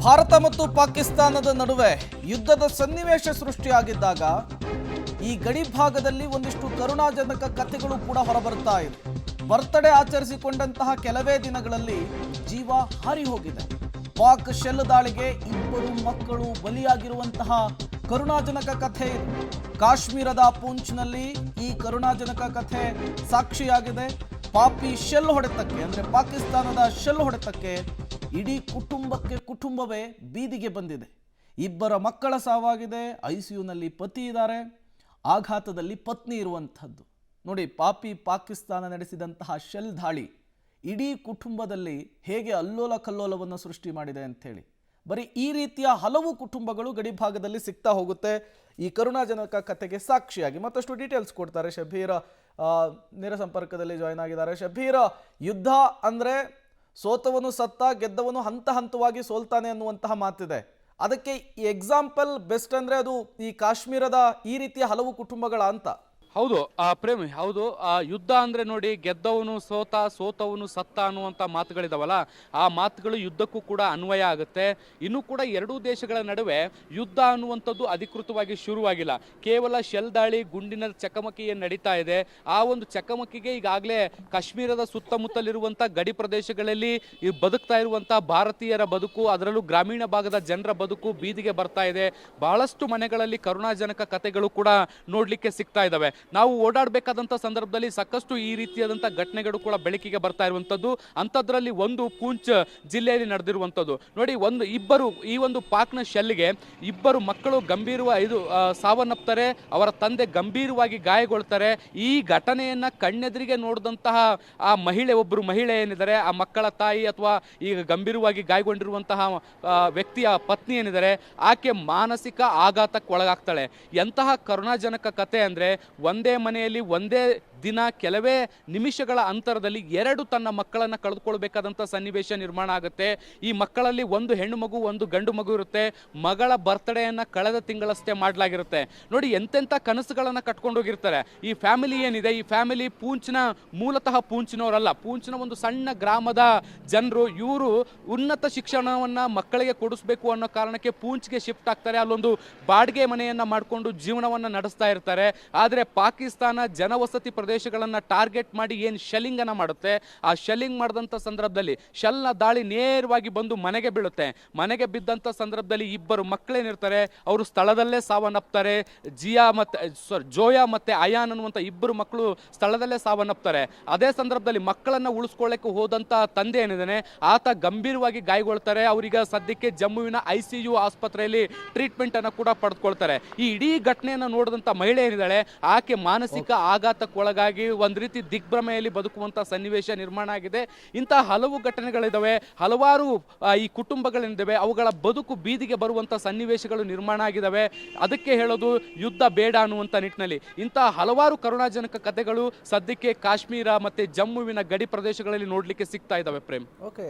ಭಾರತ ಮತ್ತು ಪಾಕಿಸ್ತಾನದ ನಡುವೆ ಯುದ್ಧದ ಸನ್ನಿವೇಶ ಸೃಷ್ಟಿಯಾಗಿದ್ದಾಗ ಈ ಗಡಿ ಭಾಗದಲ್ಲಿ ಒಂದಿಷ್ಟು ಕರುಣಾಜನಕ ಕಥೆಗಳು ಕೂಡ ಹೊರಬರುತ್ತಾ ಇದೆ. ಬರ್ತ್ಡೇ ಆಚರಿಸಿಕೊಂಡಂತಹ ಕೆಲವೇ ದಿನಗಳಲ್ಲಿ ಜೀವ ಹಾರಿ ಹೋಗಿದೆ. ಪಾಕ್ ಶೆಲ್ ದಾಳಿಗೆ ಇಬ್ಬರು ಮಕ್ಕಳು ಬಲಿಯಾಗಿರುವಂತಹ ಕರುಣಾಜನಕ ಕಥೆ ಇದು. ಕಾಶ್ಮೀರದ ಪೂಂಚ್ನಲ್ಲಿ ಈ ಕರುಣಾಜನಕ ಕಥೆ ಸಾಕ್ಷಿಯಾಗಿದೆ. ಪಾಪಿ ಶೆಲ್ ಹೊಡೆತಕ್ಕೆ ಅಂದ್ರೆ ಪಾಕಿಸ್ತಾನದ ಶೆಲ್ ಹೊಡೆತಕ್ಕೆ ಇಡೀ ಕುಟುಂಬವೇ ಬೀದಿಗೆ ಬಂದಿದೆ. ಇಬ್ಬರ ಮಕ್ಕಳ ಸಾವಾಗಿದೆ. ಐಸಿಯುನಲ್ಲಿ ಪತಿ ಇದ್ದಾರೆ, ಆಘಾತದಲ್ಲಿ ಪತ್ನಿ ಇರುವಂಥದ್ದು. ನೋಡಿ, ಪಾಕಿಸ್ತಾನ ನಡೆಸಿದಂತಹ ಶೆಲ್ ದಾಳಿ ಇಡೀ ಕುಟುಂಬದಲ್ಲಿ ಹೇಗೆ ಅಲ್ಲೋಲ ಕಲ್ಲೋಲವನ್ನು ಸೃಷ್ಟಿ ಮಾಡಿದೆ ಅಂಥೇಳಿ. ಬರೀ ಈ ರೀತಿಯ ಹಲವು ಕುಟುಂಬಗಳು ಗಡಿ ಭಾಗದಲ್ಲಿ ಸಿಗ್ತಾ ಹೋಗುತ್ತೆ ಈ ಕರುಣಾಜನಕ ಕಥೆಗೆ ಸಾಕ್ಷಿಯಾಗಿ. ಮತ್ತಷ್ಟು ಡೀಟೇಲ್ಸ್ ಕೊಡ್ತಾರೆ ಶಬೀರ್, ನೇರ ಸಂಪರ್ಕದಲ್ಲಿ ಜಾಯ್ನ್ ಆಗಿದ್ದಾರೆ. ಶಬೀರ್, ಯುದ್ಧ ಅಂದ್ರೆ ಸೋತವನು ಸತ್ತ, ಗೆದ್ದವನು ಹಂತ ಹಂತವಾಗಿ ಸೋಲ್ತಾನೆ ಅನ್ನುವಂತಹ ಮಾತಿದೆ. ಅದಕ್ಕೆ ಎಕ್ಸಾಂಪಲ್ ಬೆಸ್ಟ್ ಅಂದ್ರೆ ಅದು ಈ ಕಾಶ್ಮೀರದ ಈ ರೀತಿಯ ಹಲವು ಕುಟುಂಬಗಳ ಅಂತ. ಹೌದು ಪ್ರೇಮಿ, ಹೌದು. ಯುದ್ಧ ಅಂದ್ರೆ ನೋಡಿ, ಗೆದ್ದವನು ಸೋತ, ಸೋತವನು ಸತ್ತ ಅನ್ನುವಂಥ ಮಾತುಗಳಿದಾವಲ್ಲ, ಆ ಮಾತುಗಳು ಯುದ್ಧಕ್ಕೂ ಕೂಡ ಅನ್ವಯ ಆಗುತ್ತೆ. ಇನ್ನೂ ಕೂಡ ಎರಡೂ ದೇಶಗಳ ನಡುವೆ ಯುದ್ಧ ಅನ್ನುವಂಥದ್ದು ಅಧಿಕೃತವಾಗಿ ಶುರುವಾಗಿಲ್ಲ. ಕೇವಲ ಶೆಲ್ ದಾಳಿ, ಗುಂಡಿನ ಚಕಮಕಿ ಏನು ನಡೀತಾ ಇದೆ, ಆ ಒಂದು ಚಕಮಕಿಗೆ ಈಗಾಗಲೇ ಕಾಶ್ಮೀರದ ಸುತ್ತಮುತ್ತಲಿರುವಂಥ ಗಡಿ ಪ್ರದೇಶಗಳಲ್ಲಿ ಬದುಕ್ತಾ ಇರುವಂಥ ಭಾರತೀಯರ ಬದುಕು, ಅದರಲ್ಲೂ ಗ್ರಾಮೀಣ ಭಾಗದ ಜನರ ಬದುಕು ಬೀದಿಗೆ ಬರ್ತಾ ಇದೆ. ಬಹಳಷ್ಟು ಮನೆಗಳಲ್ಲಿ ಕರುಣಾಜನಕ ಕಥೆಗಳು ಕೂಡ ನೋಡ್ಲಿಕ್ಕೆ ಸಿಗ್ತಾ ಇದ್ದಾವೆ. ನಾವು ಓಡಾಡಬೇಕಾದಂಥ ಸಂದರ್ಭದಲ್ಲಿ ಸಾಕಷ್ಟು ಈ ರೀತಿಯಾದಂಥ ಘಟನೆಗಳು ಕೂಡ ಬೆಳಕಿಗೆ ಬರ್ತಾ ಇರುವಂಥದ್ದು. ಅಂಥದ್ರಲ್ಲಿ ಒಂದು ಪೂಂಚ್ ಜಿಲ್ಲೆಯಲ್ಲಿ ನಡೆದಿರುವಂಥದ್ದು. ನೋಡಿ, ಈ ಒಂದು ಪಾಕ್ನ ಶೆಲ್ಗೆ ಇಬ್ಬರು ಮಕ್ಕಳು ಸಾವನ್ನಪ್ತಾರೆ. ಅವರ ತಂದೆ ಗಂಭೀರವಾಗಿ ಗಾಯಗೊಳ್ತಾರೆ. ಈ ಘಟನೆಯನ್ನ ಕಣ್ಣೆದುರಿಗೆ ನೋಡಿದಂತಹ ಒಬ್ಬರು ಮಹಿಳೆ ಏನಿದ್ದಾರೆ, ಆ ಮಕ್ಕಳ ತಾಯಿ ಅಥವಾ ಈಗ ಗಂಭೀರವಾಗಿ ಗಾಯಗೊಂಡಿರುವಂತಹ ವ್ಯಕ್ತಿಯ ಪತ್ನಿ ಏನಿದ್ದಾರೆ, ಆಕೆ ಮಾನಸಿಕ ಆಘಾತಕ್ಕೆ ಒಳಗಾಗ್ತಾಳೆ. ಎಂತಹ ಕರುಣಾಜನಕ ಕತೆ ಅಂದ್ರೆ, ಒಂದೇ ಮನೆಯಲ್ಲಿ ಒಂದೇ ದಿನ ಕೆಲವೇ ನಿಮಿಷಗಳ ಅಂತರದಲ್ಲಿ ತನ್ನ ಮಕ್ಕಳನ್ನು ಕಳೆದುಕೊಳ್ಬೇಕಾದಂಥ ಸನ್ನಿವೇಶ ನಿರ್ಮಾಣ ಆಗುತ್ತೆ. ಈ ಮಕ್ಕಳಲ್ಲಿ ಒಂದು ಹೆಣ್ಣು ಮಗು, ಒಂದು ಗಂಡು ಮಗು ಇರುತ್ತೆ. ಮಗಳ ಬರ್ತ್ಡೇಯನ್ನು ಕಳೆದ ತಿಂಗಳಷ್ಟೇ ಮಾಡಲಾಗಿರುತ್ತೆ. ನೋಡಿ, ಎಂತೆಂಥ ಕನಸುಗಳನ್ನು ಕಟ್ಕೊಂಡೋಗಿರ್ತಾರೆ. ಈ ಫ್ಯಾಮಿಲಿ ಏನಿದೆ, ಈ ಫ್ಯಾಮಿಲಿ ಮೂಲತಃ ಪೂಂಚ್ನವರಲ್ಲ, ಪೂಂಚ್ನ ಒಂದು ಸಣ್ಣ ಗ್ರಾಮದ ಜನರು. ಇವರು ಉನ್ನತ ಶಿಕ್ಷಣವನ್ನು ಮಕ್ಕಳಿಗೆ ಕೊಡಿಸ್ಬೇಕು ಅನ್ನೋ ಕಾರಣಕ್ಕೆ ಪೂಂಚ್ಗೆ ಶಿಫ್ಟ್ ಆಗ್ತಾರೆ. ಅಲ್ಲೊಂದು ಬಾಡಿಗೆ ಮನೆಯನ್ನು ಮಾಡಿಕೊಂಡು ಜೀವನವನ್ನು ನಡೆಸ್ತಾ ಇರ್ತಾರೆ. ಆದರೆ ಪಾಕಿಸ್ತಾನ ಜನವಸತಿ ಪ್ರದೇಶಗಳನ್ನು ಟಾರ್ಗೆಟ್ ಮಾಡಿ ಏನು ಶೆಲ್ಲಿಂಗ್ ಅನ್ನ ಮಾಡುತ್ತೆ, ಆ ಶೆಲ್ಲಿಂಗ್ ಮಾಡಿದಂಥ ಸಂದರ್ಭದಲ್ಲಿ ಶೆಲ್ನ ದಾಳಿ ನೇರವಾಗಿ ಬಂದು ಮನೆಗೆ ಬೀಳುತ್ತೆ. ಮನೆಗೆ ಬಿದ್ದಂಥ ಸಂದರ್ಭದಲ್ಲಿ ಇಬ್ಬರು ಮಕ್ಕಳೇನಿರ್ತಾರೆ, ಅವರು ಸ್ಥಳದಲ್ಲೇ ಸಾವನ್ನಪ್ತಾರೆ. ಜೋಯಾ ಮತ್ತೆ ಅಯಾನ್ ಅನ್ನುವಂಥ ಇಬ್ಬರು ಮಕ್ಕಳು ಸ್ಥಳದಲ್ಲೇ ಸಾವನ್ನಪ್ತಾರೆ. ಅದೇ ಸಂದರ್ಭದಲ್ಲಿ ಮಕ್ಕಳನ್ನ ಉಳಿಸ್ಕೊಳ್ಳಕ್ಕೆ ಹೋದಂಥ ತಂದೆ ಏನಿದ್ದಾನೆ, ಆತ ಗಂಭೀರವಾಗಿ ಗಾಯಗೊಳ್ತಾರೆ. ಅವರೀಗ ಸದ್ಯಕ್ಕೆ ಜಮ್ಮುವಿನ ICU ಆಸ್ಪತ್ರೆಯಲ್ಲಿ ಟ್ರೀಟ್ಮೆಂಟ್ ಅನ್ನು ಕೂಡ ಪಡೆದುಕೊಳ್ತಾರೆ. ಈ ಇಡೀ ಘಟನೆಯನ್ನು ನೋಡಿದಂಥ ಮಹಿಳೆ ಏನಿದ್ದಾಳೆ, ಆಕೆ ಮಾನಸಿಕ ಆಘಾತಕ್ಕೊಳಗಾಗಿ ಒಂದು ರೀತಿ ದಿಗ್ಭ್ರಮೆಯಲ್ಲಿ ಬದುಕುವಂತ ಸನ್ನಿವೇಶ ನಿರ್ಮಾಣ ಆಗಿದೆ. ಇಂತಹ ಹಲವು ಘಟನೆಗಳಿದಾವೆ, ಹಲವಾರು ಈ ಕುಟುಂಬಗಳಿದ್ದಾವೆ, ಅವುಗಳ ಬದುಕು ಬೀದಿಗೆ ಬರುವಂತ ಸನ್ನಿವೇಶಗಳು ನಿರ್ಮಾಣ ಆಗಿದಾವೆ. ಅದಕ್ಕೆ ಹೇಳೋದು ಯುದ್ಧ ಬೇಡ ಅನ್ನುವಂತ ನಿಟ್ಟಿನಲ್ಲಿ ಇಂತಹ ಹಲವಾರು ಕರುಣಾಜನಕ ಕಥೆಗಳು ಸದ್ಯಕ್ಕೆ ಕಾಶ್ಮೀರ ಮತ್ತೆ ಜಮ್ಮುವಿನ ಗಡಿ ಪ್ರದೇಶಗಳಲ್ಲಿ ನೋಡ್ಲಿಕ್ಕೆ ಸಿಗ್ತಾ ಇದಾವೆ. ಪ್ರೇಮ್, ಓಕೆ.